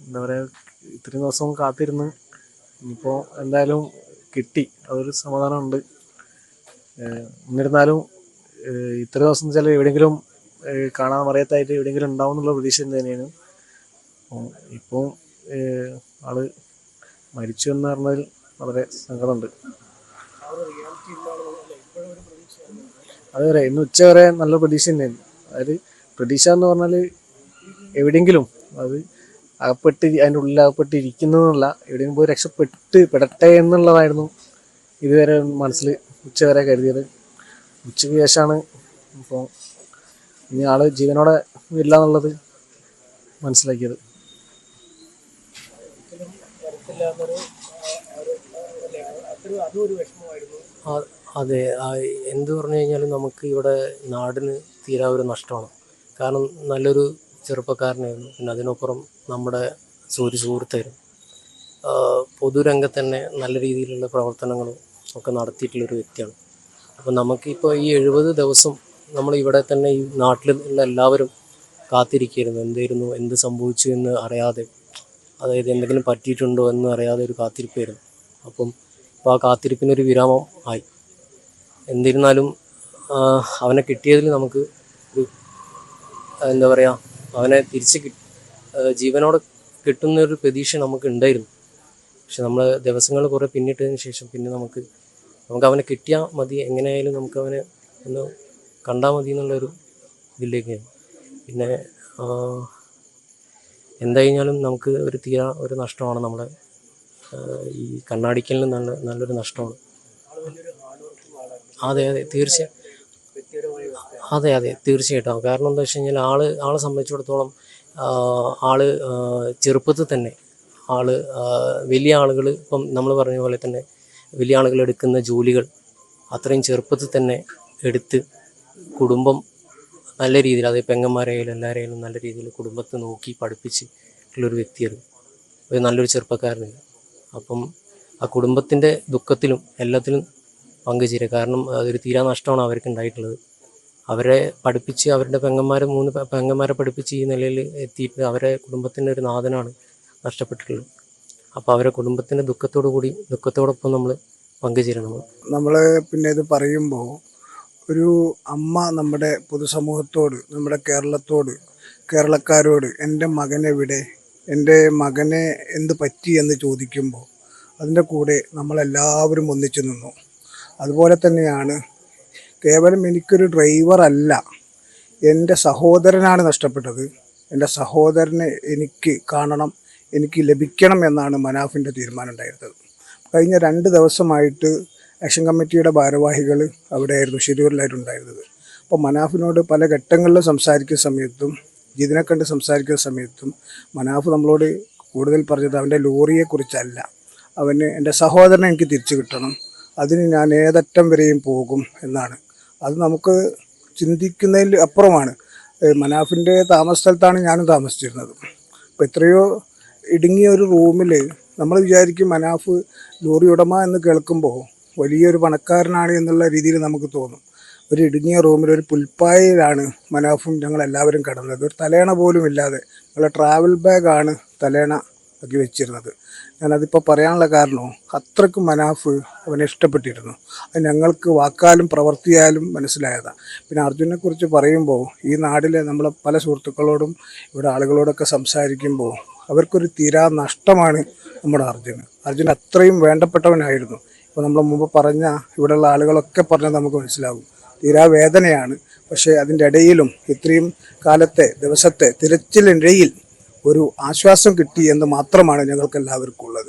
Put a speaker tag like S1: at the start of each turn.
S1: എന്താ പറയുക, ഇത്രയും ദിവസം കാത്തിരുന്ന് ഇനിയിപ്പോൾ എന്തായാലും കിട്ടി, അതൊരു സമാധാനമുണ്ട്. എന്നിരുന്നാലും ഇത്ര ദിവസം വെച്ചാൽ എവിടെയെങ്കിലും കാണാൻ അറിയാത്തായിട്ട് എവിടെയെങ്കിലും ഉണ്ടാവും എന്നുള്ള പ്രതീക്ഷ തന്നെയാണ്. ഇപ്പോൾ ആള് മരിച്ചു എന്ന് പറഞ്ഞതിൽ വളരെ സങ്കടമുണ്ട്. അതുവരെ ഇന്ന് ഉച്ച വരെ നല്ല പ്രതീക്ഷ തന്നെയായിരുന്നു. അതായത് പ്രതീക്ഷ എന്ന് പറഞ്ഞാൽ എവിടെയെങ്കിലും അത് അതിൻ്റെ ഉള്ളിൽ അകപ്പെട്ടിരിക്കുന്നതല്ല, എവിടെയെങ്കിലും പോയി പെടട്ടെ എന്നുള്ളതായിരുന്നു ഇതുവരെ മനസ്സിൽ ഉച്ചവരെ കരുതിയത്. ഉച്ചയ്ക്ക് ശേഷമാണ് ഇപ്പോൾ ഇനി ആള് ജീവനോടെ ഇല്ല എന്നുള്ളത് മനസ്സിലാക്കിയത്.
S2: അതെ, എന്ത് പറഞ്ഞു കഴിഞ്ഞാലും നമുക്ക് ഇവിടെ നാടിന് തീരാ ഒരു നഷ്ടമാണ്. കാരണം നല്ലൊരു ചെറുപ്പക്കാരനായിരുന്നു. പിന്നെ അതിനപ്പുറം നമ്മുടെ സുഹൃത്തായിരുന്നു. പൊതുരംഗത്ത് തന്നെ നല്ല രീതിയിലുള്ള പ്രവർത്തനങ്ങളും ഒക്കെ നടത്തിയിട്ടുള്ളൊരു വ്യക്തിയാണ്. അപ്പോൾ നമുക്കിപ്പോൾ ഈ 70 ദിവസം നമ്മൾ ഇവിടെ തന്നെ ഈ നാട്ടിലുള്ള എല്ലാവരും കാത്തിരിക്കുകയായിരുന്നു. എന്ത് സംഭവിച്ചു എന്ന് അറിയാതെ, അതായത് എന്തെങ്കിലും പറ്റിയിട്ടുണ്ടോ എന്ന് അറിയാതെ ഒരു കാത്തിരിപ്പായിരുന്നു. അപ്പോൾ ആ കാത്തിരിപ്പിനൊരു വിരാമം ആയി. എന്നിരുന്നാലും അവനെ കിട്ടിയതിൽ നമുക്ക് ഒരു എന്താ പറയുക, അവനെ തിരിച്ച് ജീവനോടെ കിട്ടുന്നൊരു പ്രതീക്ഷ നമുക്ക് ഉണ്ടായിരുന്നു. പക്ഷെ നമ്മൾ ദിവസങ്ങൾ കുറേ പിന്നിട്ടതിന് ശേഷം പിന്നെ നമുക്ക് അവനെ കിട്ടിയാൽ മതി, എങ്ങനെയായാലും നമുക്ക് അവനെ ഒന്ന് കണ്ടാൽ മതി എന്നുള്ളൊരു ഇതിലേക്കാണ്. പിന്നെ എന്തായാലും നമുക്ക് ഒരു നഷ്ടമാണ് നമ്മുടെ ഈ കണ്ണാടിക്കലിന് നല്ലൊരു നഷ്ടമാണ്. അതെ തീർച്ചയായിട്ടും. കാരണം എന്താ വെച്ച് കഴിഞ്ഞാൽ ആളെ സംബന്ധിച്ചിടത്തോളം ചെറുപ്പത്തിൽ തന്നെ വലിയ ആളുകൾ, ഇപ്പം നമ്മൾ പറഞ്ഞ പോലെ തന്നെ വലിയ ആളുകൾ എടുക്കുന്ന ജോലികൾ അത്രയും ചെറുപ്പത്തിൽ തന്നെ എടുത്ത് കുടുംബം നല്ല രീതിയിൽ, അതായത് പെങ്ങന്മാരായാലും എല്ലാവരെയായാലും നല്ല രീതിയിൽ കുടുംബത്തെ നോക്കി പഠിപ്പിച്ച് ഉള്ളൊരു വ്യക്തിയാണ്, ഒരു നല്ലൊരു ചെറുപ്പക്കാരനാണ്. അപ്പം ആ കുടുംബത്തിൻ്റെ ദുഃഖത്തിലും എല്ലാത്തിലും പങ്കുചേരുക. കാരണം അതൊരു തീരാ നഷ്ടമാണ് അവർക്ക് ഉണ്ടായിട്ടുള്ളത്. അവരെ പഠിപ്പിച്ച്, അവരുടെ 3 പെങ്ങന്മാരെ പഠിപ്പിച്ച് ഈ നിലയിൽ എത്തിയിട്ട് അവരെ കുടുംബത്തിൻ്റെ ഒരു നാഥനാണ് നഷ്ടപ്പെട്ടിട്ടുള്ളത്. അപ്പോൾ അവരെ കുടുംബത്തിൻ്റെ ദുഃഖത്തോടൊപ്പം നമ്മൾ പങ്കുചേരണം.
S3: നമ്മൾ പിന്നെ ഇത് പറയുമ്പോൾ ഒരു അമ്മ നമ്മുടെ പൊതുസമൂഹത്തോട്, നമ്മുടെ കേരളക്കാരോട് എൻ്റെ മകനെവിടെ, എൻ്റെ മകനെ എന്ത് പറ്റി എന്ന് ചോദിക്കുമ്പോൾ അതിൻ്റെ കൂടെ നമ്മളെല്ലാവരും ഒന്നിച്ചു നിന്നു. അതുപോലെ തന്നെയാണ് കേവലം എനിക്കൊരു ഡ്രൈവറല്ല, എൻ്റെ സഹോദരനാണ് നഷ്ടപ്പെട്ടത്. എൻ്റെ സഹോദരനെ എനിക്ക് കാണണം, എനിക്ക് ലഭിക്കണം എന്നാണ് മനാഫിൻ്റെ തീരുമാനം ഉണ്ടായിരുന്നത്. കഴിഞ്ഞ 2 ദിവസമായിട്ട് ആക്ഷൻ കമ്മിറ്റിയുടെ ഭാരവാഹികൾ അവിടെയായിരുന്നു, ഷിരൂരിലായിട്ടുണ്ടായിരുന്നത്. അപ്പോൾ മനാഫിനോട് പല ഘട്ടങ്ങളിൽ സംസാരിക്കുന്ന സമയത്തും ജിതിനെ കണ്ട് സംസാരിക്കുന്ന സമയത്തും മനാഫ് നമ്മളോട് കൂടുതൽ പറഞ്ഞത് അവൻ്റെ ലോറിയെക്കുറിച്ചല്ല, അവന് എൻ്റെ സഹോദരനെ എനിക്ക് തിരിച്ചു കിട്ടണം, അതിന് ഞാൻ ഏതറ്റം വരെയും പോകും എന്നാണ്. അത് നമുക്ക് ചിന്തിക്കുന്നതിൽ അപ്പുറമാണ്. മനാഫിൻ്റെ താമസ സ്ഥലത്താണ് ഞാനും താമസിച്ചിരുന്നത്. അപ്പോൾ എത്രയോ ഇടുങ്ങിയ ഒരു റൂമിൽ നമ്മൾ വിചാരിക്കും മനാഫ് ലോറി ഉടമ എന്ന് കേൾക്കുമ്പോൾ വലിയൊരു പണക്കാരനാണ് എന്നുള്ള രീതിയിൽ നമുക്ക് തോന്നും. ഒരു ഇടുങ്ങിയ റൂമിൽ ഒരു പുൽപ്പായയിലാണ് മനാഫും ഞങ്ങളെല്ലാവരും കിടന്നത്. ഒരു തലേണ പോലും ഇല്ലാതെ ഞങ്ങളുടെ ട്രാവൽ ബാഗാണ് തലേണ ആക്കി വെച്ചിരുന്നത്. ഞാനതിപ്പോൾ പറയാനുള്ള കാരണം അത്രയ്ക്കും മനാഫ് അവനെ ഇഷ്ടപ്പെട്ടിരുന്നു. അത് ഞങ്ങൾക്ക് വാക്കാലും പ്രവർത്തിയാലും മനസ്സിലായതാണ്. പിന്നെ അർജുനെക്കുറിച്ച് പറയുമ്പോൾ ഈ നാട്ടിലെ നമ്മളെ പല സുഹൃത്തുക്കളോടും ഇവിടെ ആളുകളോടൊക്കെ സംസാരിക്കുമ്പോൾ അവർക്കൊരു തീരാ നഷ്ടമാണ് നമ്മുടെ അർജുൻ അത്രയും വേണ്ടപ്പെട്ടവനായിരുന്നു. ഇപ്പോൾ നമ്മൾ മുമ്പ് പറഞ്ഞ ഇവിടെയുള്ള ആളുകളൊക്കെ പറഞ്ഞാൽ നമുക്ക് മനസ്സിലാകും, തീരാ വേദനയാണ്. പക്ഷേ അതിൻ്റെ ഇടയിലും ഇത്രയും ദിവസത്തെ തിരച്ചിലിനിടയിൽ ഒരു ആശ്വാസം കിട്ടി എന്ന് മാത്രമാണ് ഞങ്ങൾക്ക് എല്ലാവർക്കും ഉള്ളത്.